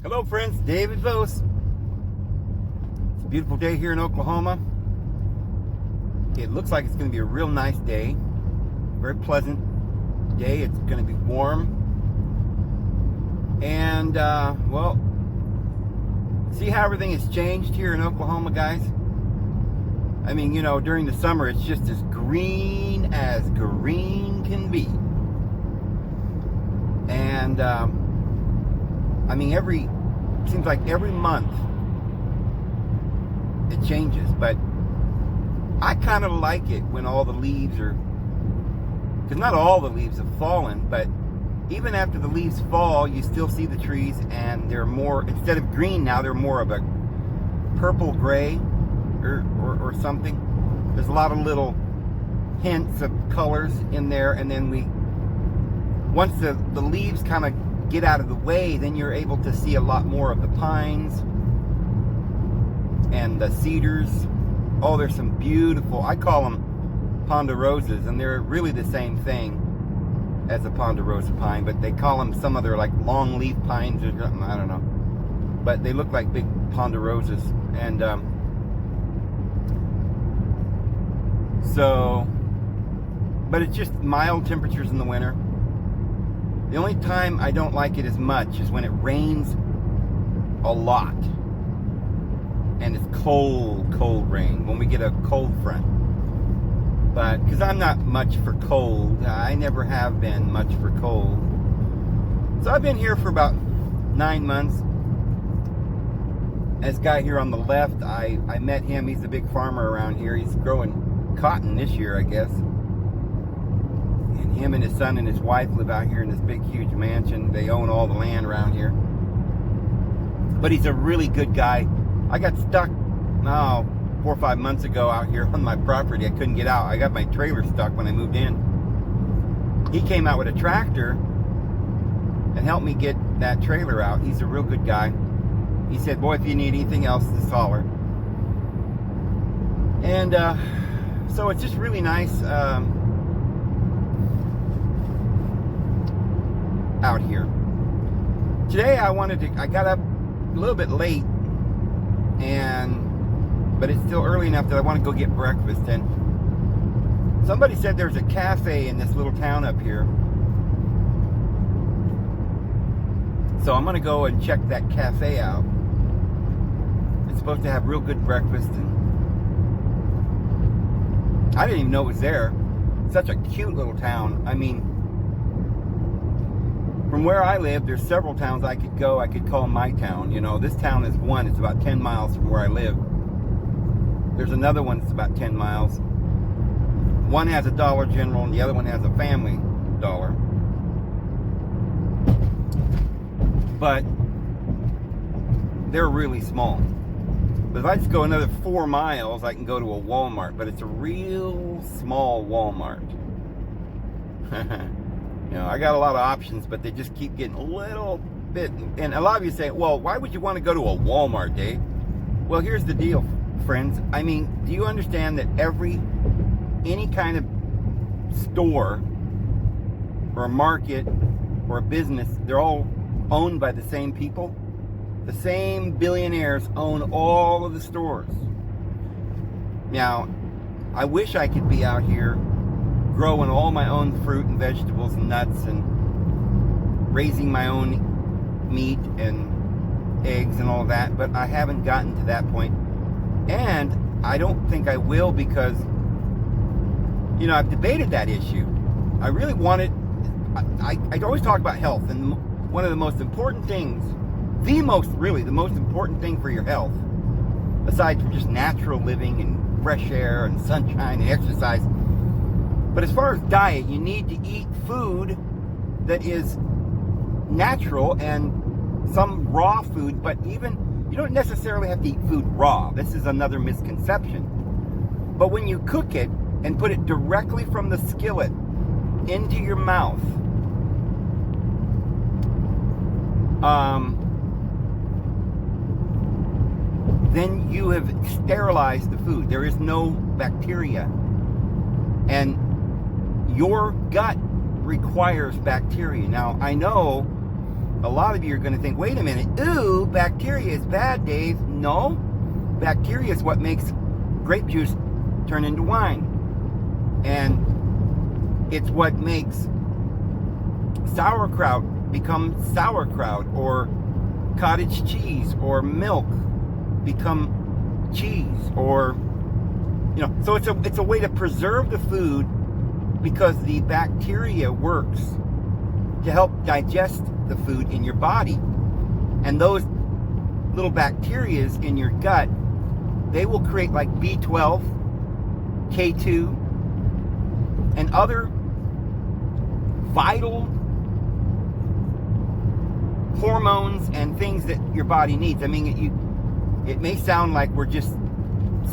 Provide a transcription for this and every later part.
Hello friends, David Vos. It's a beautiful day here in Oklahoma. It looks like it's going to be a real nice day. Very pleasant day. It's going to be warm. And, well, see how everything has changed here in Oklahoma, guys? I mean, you know, during the summer, it's just as green can be. And, I mean, seems like every month it changes, but I kind of like it when all the leaves are, because not all the leaves have fallen, but even after the leaves fall, you still see the trees, and they're more, instead of green now, they're more of a purple gray or something. There's a lot of little hints of colors in there, and then once the leaves kind of get out of the way, then you're able to see a lot more of the pines and the cedars. Oh, there's some beautiful, I call them ponderosas, and they're really the same thing as a ponderosa pine, but they call them some other, like long leaf pines or something, I don't know. But they look like big ponderosas. And but it's just mild temperatures in the winter. The only time I don't like it as much is when it rains a lot. And it's cold rain, when we get a cold front. But, because I'm not much for cold. I never have been much for cold. So I've been here for about 9 months. This guy here on the left, I met him. He's a big farmer around here. He's growing cotton this year, I guess. And him and his son and his wife live out here in this big, huge mansion. They own all the land around here. But he's a really good guy. I got stuck, 4 or 5 months ago out here on my property. I couldn't get out. I got my trailer stuck when I moved in. He came out with a tractor and helped me get that trailer out. He's a real good guy. He said, boy, if you need anything else, just holler. And so it's just really nice out here. Today I got up a little bit late, but it's still early enough that I want to go get breakfast. And somebody said there's a cafe in this little town up here. So I'm going to go and check that cafe out. It's supposed to have real good breakfast, and I didn't even know it was there. Such a cute little town. I mean, from where I live, there's several towns I could go. I could call my town. You know, this town is one. It's about 10 miles from where I live. There's another one that's about 10 miles. One has a Dollar General, and the other one has a Family Dollar. But they're really small. But if I just go another 4 miles, I can go to a Walmart. But it's a real small Walmart. You know, I got a lot of options, but they just keep getting a little bit. And a lot of you say, well, why would you want to go to a Walmart, Dave? Well, here's the deal, friends. I mean, do you understand that any kind of store or a market or a business, they're all owned by the same people? The same billionaires own all of the stores. Now, I wish I could be out here growing all my own fruit and vegetables and nuts and raising my own meat and eggs and all that, but I haven't gotten to that point. And I don't think I will, because, you know, I've debated that issue. I really wanted, I always talk about health, and one of the most important things, the most important thing for your health, aside from just natural living and fresh air and sunshine and exercise, but as far as diet, you need to eat food that is natural and some raw food, but even, you don't necessarily have to eat food raw. This is another misconception. But when you cook it and put it directly from the skillet into your mouth, then you have sterilized the food. There is no bacteria. And your gut requires bacteria. Now, I know a lot of you are going to think, wait a minute, ooh, bacteria is bad, Dave. No, bacteria is what makes grape juice turn into wine. And it's what makes sauerkraut become sauerkraut, or cottage cheese or milk become cheese, or, you know, so it's a way to preserve the food, because the bacteria works to help digest the food in your body. And those little bacteria in your gut, they will create like B12, K2, and other vital hormones and things that your body needs. I mean, it may sound like we're just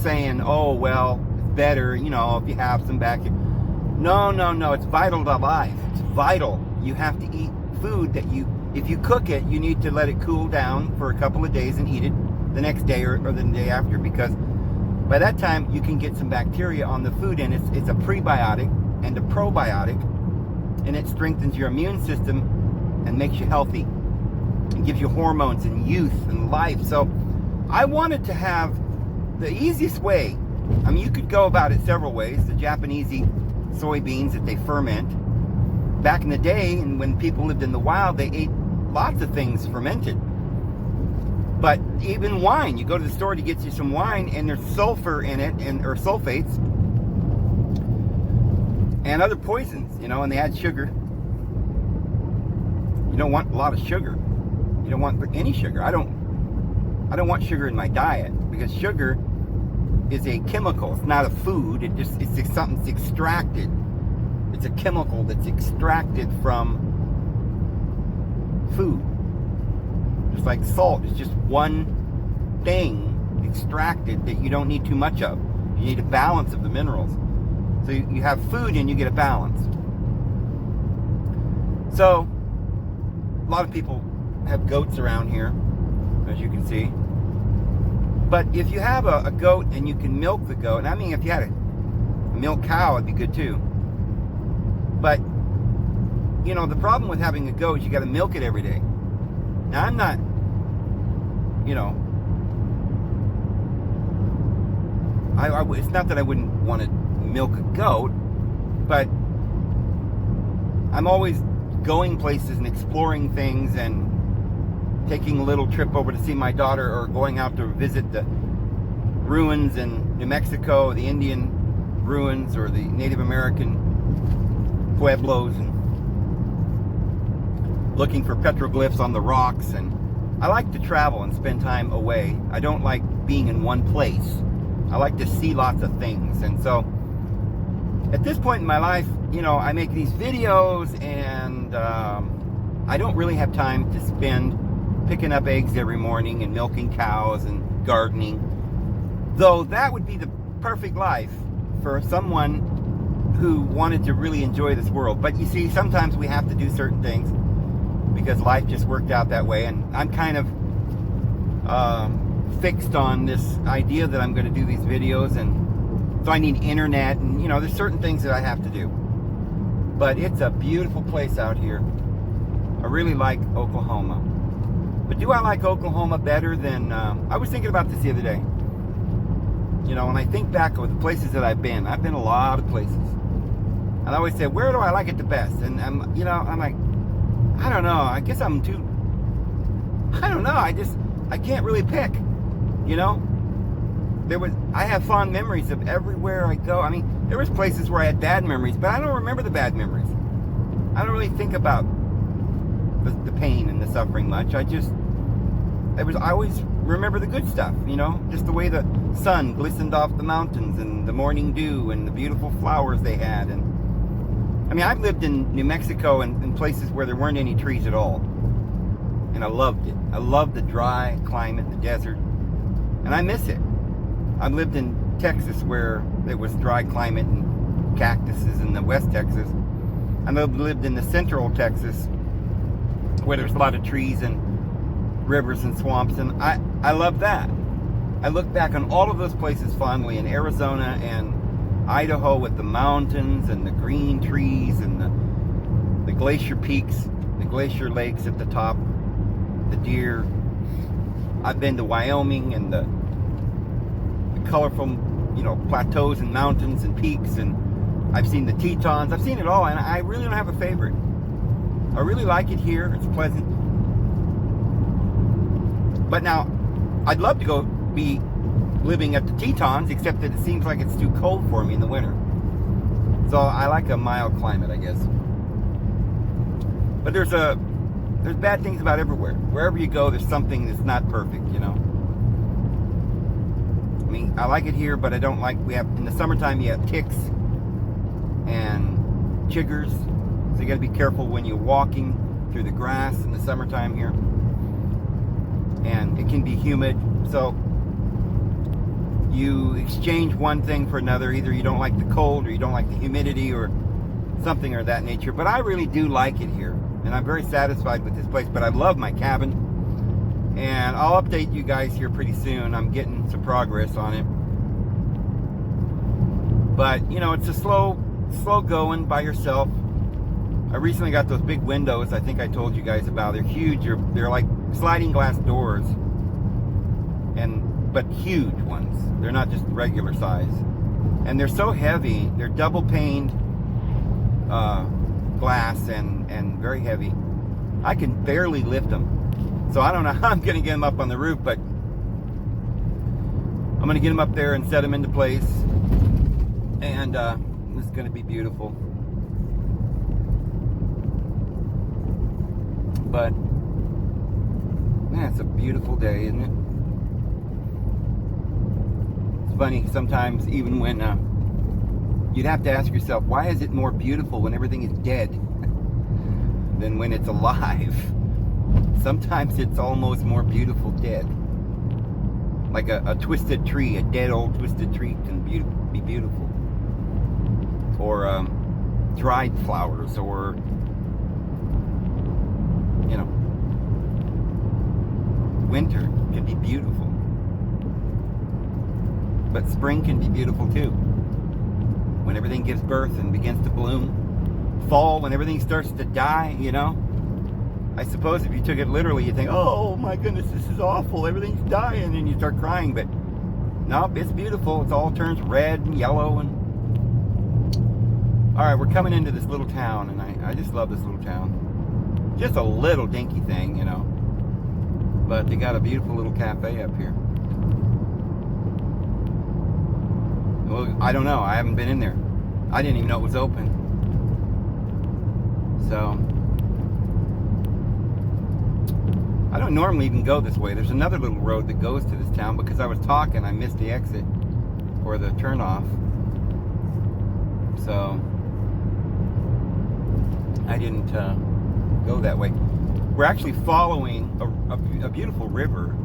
saying, oh, well, it's better, you know, if you have some bacteria. No, it's vital to life. It's vital. You have to eat food that if you cook it, you need to let it cool down for a couple of days and eat it the next day or the day after, because by that time you can get some bacteria on the food, and it's a prebiotic and a probiotic, and it strengthens your immune system and makes you healthy and gives you hormones and youth and life. So I wanted to have the easiest way. I mean, you could go about it several ways. The Japanese eat soybeans that they ferment. Back in the day, and when people lived in the wild, they ate lots of things fermented. But even wine, you go to the store to get you some wine, and there's sulfur in it, or sulfates, and other poisons, you know, and they add sugar. You don't want a lot of sugar. You don't want any sugar. I don't want sugar in my diet, because sugar is a chemical. It's not a food. It's just something that's extracted. It's a chemical that's extracted from food. Just like salt, it's just one thing extracted that you don't need too much of. You need a balance of the minerals. So you have food and you get a balance. So a lot of people have goats around here, as you can see. But if you have a goat and you can milk the goat, and I mean, if you had a milk cow, it'd be good too. But, you know, the problem with having a goat is you got to milk it every day. Now, I'm not, you know, it's not that I wouldn't want to milk a goat, but I'm always going places and exploring things and taking a little trip over to see my daughter, or going out to visit the ruins in New Mexico, the Indian ruins, or the Native American pueblos, and looking for petroglyphs on the rocks. And I like to travel and spend time away. I don't like being in one place. I like to see lots of things. And so at this point in my life, you know, I make these videos, and I don't really have time to spend picking up eggs every morning and milking cows and gardening, though that would be the perfect life for someone who wanted to really enjoy this world. But you see, sometimes we have to do certain things because life just worked out that way, and I'm kind of fixed on this idea that I'm going to do these videos, and so I need internet, and you know, there's certain things that I have to do. But it's a beautiful place out here. I really like Oklahoma. But do I like Oklahoma better than, I was thinking about this the other day. You know, when I think back of the places that I've been a lot of places. And I always say, where do I like it the best? And I'm like, I don't know. I guess I don't know. I can't really pick, you know? I have fond memories of everywhere I go. I mean, there was places where I had bad memories, but I don't remember the bad memories. I don't really think about the pain and the suffering much. I always remember the good stuff, you know, just the way the sun glistened off the mountains, and the morning dew, and the beautiful flowers they had. And I mean, I've lived in New Mexico and in places where there weren't any trees at all, and I loved it. I loved the dry climate, the desert, and I miss it. I've lived in Texas where there was dry climate and cactuses, in the West Texas. I lived in the Central Texas where there's a lot of trees and rivers and swamps, and I love that. I look back on all of those places fondly, in Arizona and Idaho, with the mountains and the green trees and the glacier peaks, the glacier lakes at the top. the deer. I've been to Wyoming and the colorful, plateaus and mountains and peaks, and I've seen the Tetons. I've seen it all, and I really don't have a favorite. I really like it here. It's pleasant. But now, I'd love to go be living at the Tetons, except that it seems like it's too cold for me in the winter. So I like a mild climate, I guess. But there's bad things about everywhere. Wherever you go, there's something that's not perfect, I mean, I like it here, but I don't like, in the summertime, you have ticks and chiggers. So you gotta be careful when you're walking through the grass in the summertime here. And it can be humid. So you exchange one thing for another. Either you don't like the cold or you don't like the humidity or something of that nature. But I really do like it here. And I'm very satisfied with this place. But I love my cabin. And I'll update you guys here pretty soon. I'm getting some progress on it. But, it's a slow going by yourself. I recently got those big windows I think I told you guys about. They're huge. They're like sliding glass doors. But huge ones. They're not just regular size. And they're so heavy. They're double paned glass and very heavy. I can barely lift them. So I don't know how I'm going to get them up on the roof, but I'm going to get them up there and set them into place. And it's going to be beautiful. But, man, it's a beautiful day, isn't it? It's funny, sometimes even when you'd have to ask yourself, why is it more beautiful when everything is dead than when it's alive? Sometimes it's almost more beautiful dead. Like a twisted tree, a dead old twisted tree can be beautiful. Or dried flowers, or, winter can be beautiful. But spring can be beautiful too. When everything gives birth and begins to bloom. Fall, when everything starts to die, I suppose if you took it literally, you'd think, oh my goodness, this is awful, everything's dying, and you start crying. But no, it's beautiful. It all turns red and yellow. And all right, we're coming into this little town, and I just love this little town. Just a little dinky thing, but they got a beautiful little cafe up here. Well, I don't know. I haven't been in there. I didn't even know it was open. So I don't normally even go this way. There's another little road that goes to this town. Because I was talking, I missed the exit or the turnoff. So I didn't go that way. We're actually following a beautiful river.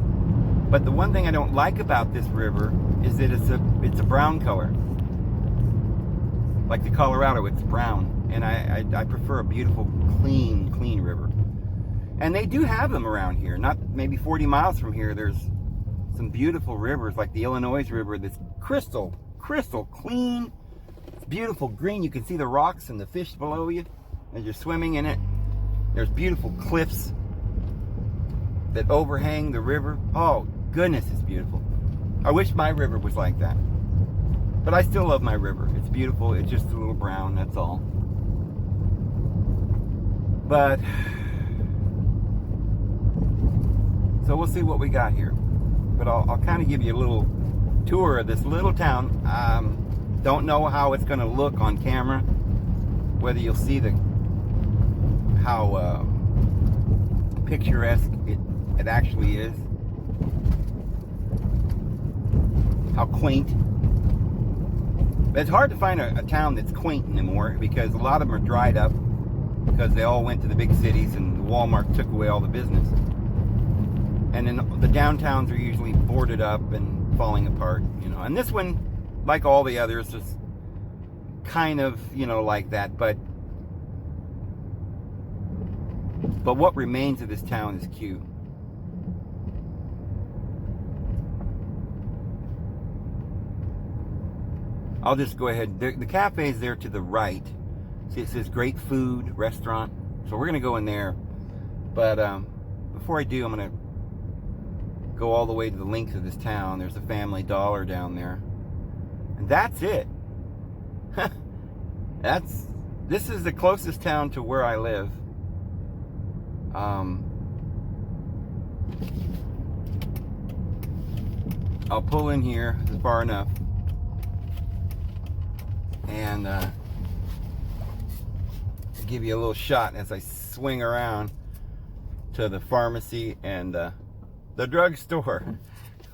But the one thing I don't like about this river is that it's a brown color. Like the Colorado, it's brown. And I prefer a beautiful, clean river. And they do have them around here. Not maybe 40 miles from here. There's some beautiful rivers, like the Illinois River, that's crystal clean. It's beautiful green. You can see the rocks and the fish below you as you're swimming in it. There's beautiful cliffs that overhang the river. Oh, goodness, it's beautiful. I wish my river was like that. But I still love my river. It's beautiful. It's just a little brown, that's all. But so we'll see what we got here. But I'll kind of give you a little tour of this little town. Don't know how it's going to look on camera. Whether you'll see how picturesque it actually is. How quaint. But it's hard to find a town that's quaint anymore, because a lot of them are dried up because they all went to the big cities and Walmart took away all the business. And then the downtowns are usually boarded up and falling apart, And this one, like all the others, is kind of, like that. But what remains of this town is cute. I'll just go ahead. The cafe is there to the right. See, it says great food restaurant. So we're going to go in there. But before I do, I'm going to go all the way to the length of this town. There's a Family Dollar down there. And that's it. This is the closest town to where I live. I'll pull in here. This is far enough. And give you a little shot as I swing around to the pharmacy and the drugstore.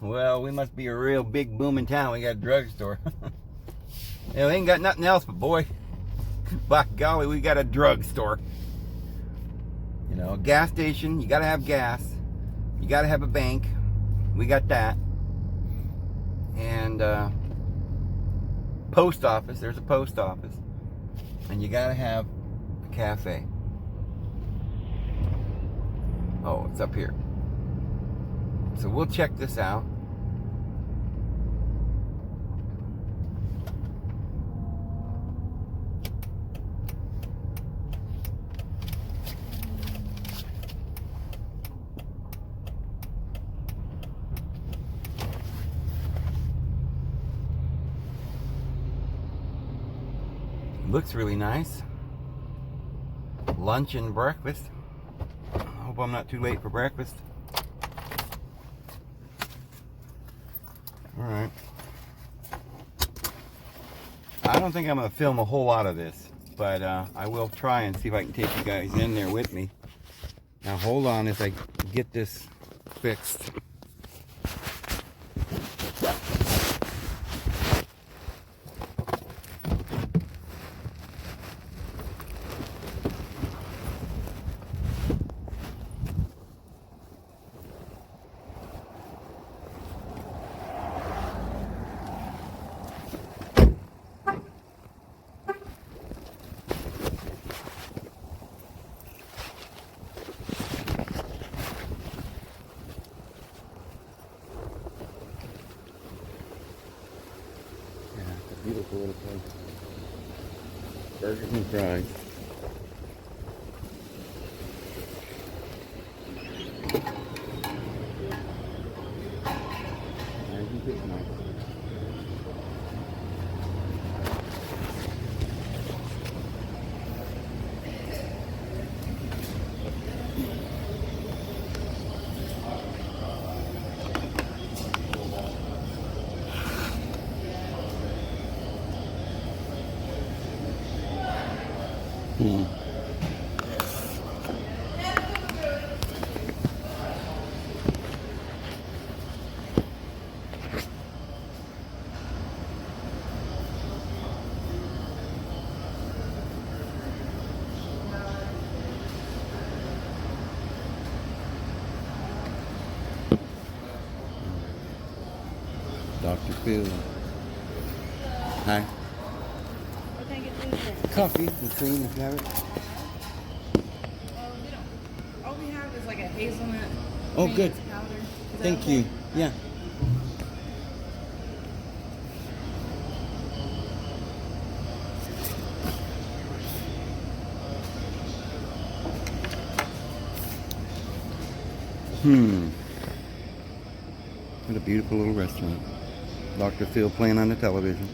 Well, we must be a real big booming town. We got a drugstore. Yeah, we ain't got nothing else, but boy, by golly, we got a drugstore. You know, a gas station, you gotta have gas. You gotta have a bank. We got that. And post office, there's a post office. And you gotta have a cafe. Oh, it's up here. So we'll check this out. Looks really nice. Lunch and breakfast. I hope I'm not too late for breakfast. Alright. I don't think I'm going to film a whole lot of this, but I will try and see if I can take you guys in there with me. Now hold on as I get this fixed. Beautiful little place. Burgers and fries. Isn't it nice? Dr. Phil. Hi. What can I get you today? Coffee and cream if you have it. We don't. All we have is like a hazelnut. Oh, good. Powder. Is that Thank okay? you. Yeah. What a beautiful little restaurant. Dr. Phil playing on the television.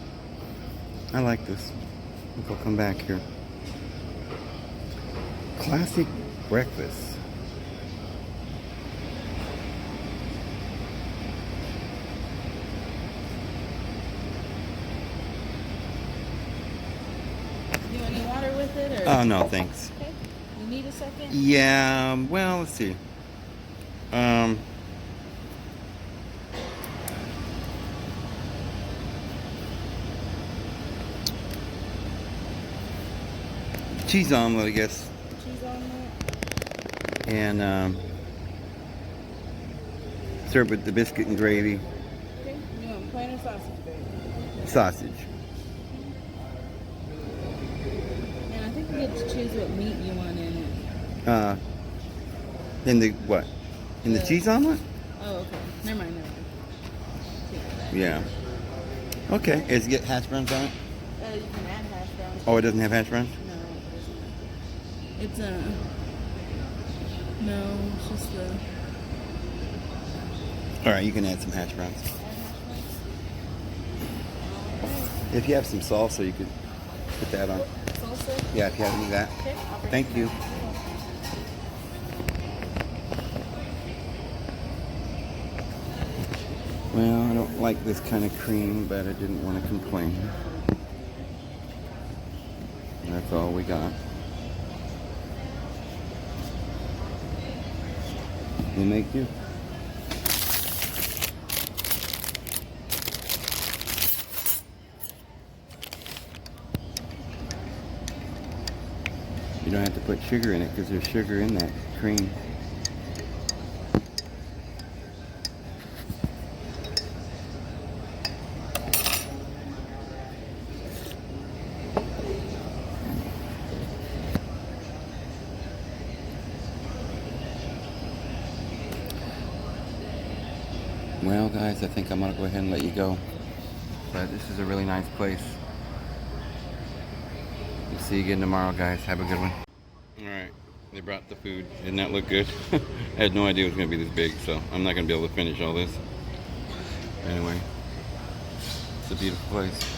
I like this. I think I'll come back here. Classic breakfast. You want any water with it? Or? Oh, no, thanks. Okay. You need a second? Yeah, well, let's see. Cheese omelet, I guess. Cheese omelet. And served with the biscuit and gravy. Okay. You want plain or sausage, baby? Sausage. And I think you get to choose what meat you want in it. In the what? In the cheese omelet? Oh, okay. Never mind. Take that. Yeah. Okay. Is it get hash browns on it? You can add hash browns. Oh, it doesn't have hash browns? No, it doesn't. It's No, it's just the. All right, you can add some hash browns. If you have some salsa, you could put that on. Salsa? Yeah, if you have any of that. Okay. I'll bring Thank it you. back. Well, I don't like this kind of cream, but I didn't want to complain. That's all we got. We'll make do. You don't have to put sugar in it because there's sugar in that cream. Well, guys, I think I'm going to go ahead and let you go. But this is a really nice place. We'll see you again tomorrow, guys. Have a good one. Alright, they brought the food. Didn't that look good? I had no idea it was going to be this big, so I'm not going to be able to finish all this. Anyway, it's a beautiful place.